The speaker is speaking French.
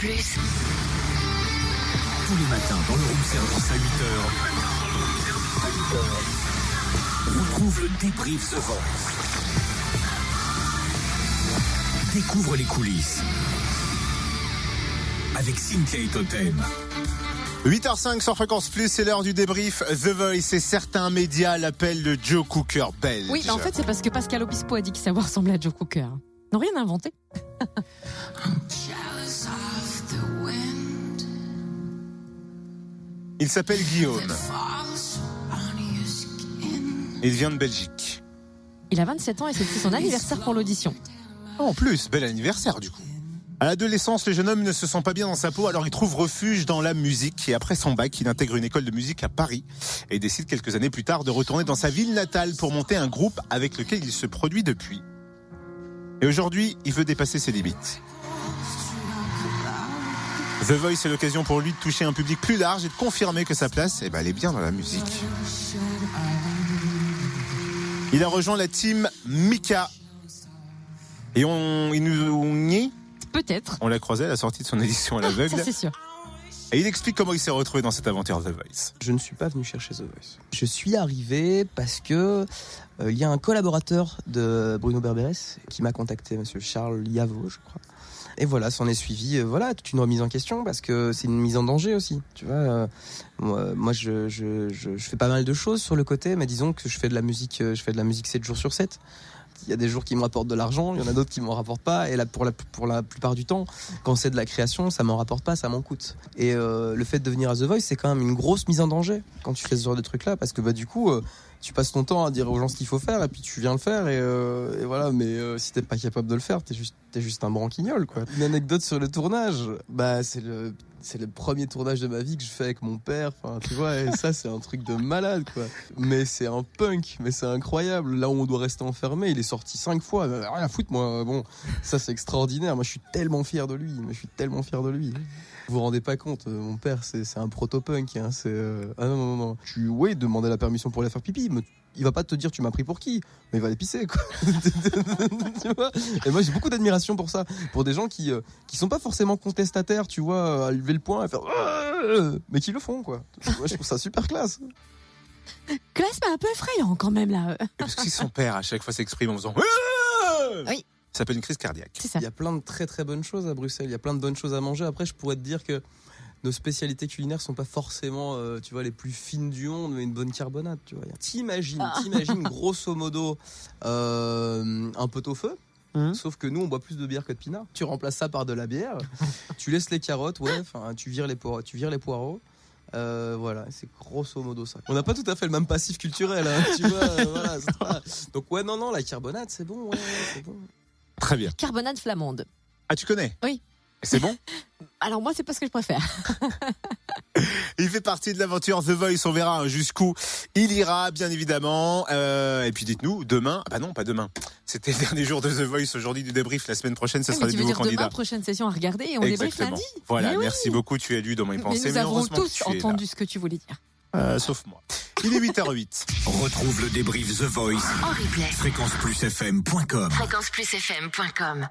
Plus. Tous les matins dans le room service à 8h. Retrouve le débrief The Voice. Découvre les coulisses avec Cynthia et Totem. 8h05 sur Fréquence Plus, c'est l'heure du débrief The Voice et certains médias l'appellent le Joe Cooker belge. Oui, en fait c'est parce que Pascal Obispo a dit que ça ressemblait à Joe Cooker. Ils n'ont rien inventé. Il s'appelle Guillaume. Il vient de Belgique. Il a 27 ans et c'était son anniversaire pour l'audition. Oh, en plus, bel anniversaire du coup. À l'adolescence, le jeune homme ne se sent pas bien dans sa peau, alors il trouve refuge dans la musique. Et après son bac, il intègre une école de musique à Paris et décide quelques années plus tard de retourner dans sa ville natale pour monter un groupe avec lequel il se produit depuis. Et aujourd'hui, il veut dépasser ses limites. The Voice est l'occasion pour lui de toucher un public plus large et de confirmer que sa place, elle est bien dans la musique. Il a rejoint la team Mika. Et Peut-être. on l'a croisé à la sortie de son édition à l'aveugle. Ça c'est sûr. Et il explique comment il s'est retrouvé dans cette aventure The Voice. Je ne suis pas venu chercher The Voice. Je suis arrivé parce que il y a un collaborateur de Bruno Berberès qui m'a contacté, monsieur Charles Yavo, je crois. Et voilà, s'en est suivi toute une remise en question parce que c'est une mise en danger aussi. Tu vois, moi je fais pas mal de choses sur le côté, mais disons que je fais de la musique 7 jours sur 7. Il y a des jours qui me rapportent de l'argent, il y en a d'autres qui m'en rapportent pas. Et là, pour la plupart du temps, quand c'est de la création, ça m'en rapporte pas, ça m'en coûte. Et le fait de venir à The Voice, c'est quand même une grosse mise en danger quand tu fais ce genre de truc-là, parce que du coup, tu passes ton temps à dire aux gens ce qu'il faut faire, et puis tu viens le faire, et voilà. Mais si t'es pas capable de le faire, t'es juste un branquignol, quoi. Une anecdote sur le tournage, c'est le premier tournage de ma vie que je fais avec mon père. Enfin, tu vois, et ça, c'est un truc de malade, quoi. Mais c'est un punk, mais c'est incroyable. Là où on doit rester enfermé, il est sorti 5 fois. Rien à foutre, moi. Bon, ça, c'est extraordinaire. Moi, je suis tellement fier de lui. Vous vous rendez pas compte, mon père, c'est un proto-punk. Hein. Ah non. Demander la permission pour aller faire pipi. Mais il va pas te dire tu m'as pris pour qui, mais il va aller pisser, quoi. Tu vois. Et moi j'ai beaucoup d'admiration pour ça, pour des gens qui sont pas forcément contestataires, tu vois, à lever le poing, à faire mais qui le font, quoi. Moi je trouve ça super classe. Classe, mais un peu effrayant quand même là. Parce que si son père à chaque fois s'exprime en faisant Oui. Ça s'appelle une crise cardiaque. C'est ça. Il y a plein de très très bonnes choses à Bruxelles, il y a plein de bonnes choses à manger. Après je pourrais te dire que nos spécialités culinaires sont pas forcément, tu vois, les plus fines du monde, mais une bonne carbonate, tu vois. T'imagines grosso modo un pot-au-feu. Sauf que nous on boit plus de bière que de pinard. Tu remplaces ça par de la bière, tu laisses les carottes, tu vires les poireaux. Voilà, c'est grosso modo ça. On n'a pas tout à fait le même passif culturel, hein, tu vois. Voilà, c'est pas... Donc non, la carbonate c'est bon, c'est bon. Très bien. Carbonade flamande. Ah, tu connais ? Oui. C'est bon ? Alors moi c'est pas ce que je préfère. Il fait partie de l'aventure The Voice, on verra jusqu'où il ira, bien évidemment. Et puis dites-nous, demain, non, pas demain. C'était le dernier jour de The Voice, aujourd'hui du débrief. La semaine prochaine, ce sera les nouveaux candidats. Demain, prochaine session à regarder et on débrief lundi. Voilà, merci beaucoup, tu as lu dans mes pensées. Mais nous avons tous entendu ce que tu voulais dire. Sauf moi. Il est 8h08. Retrouve le débrief The Voice En replay. fréquenceplusfm.com. Fréquenceplusfm.com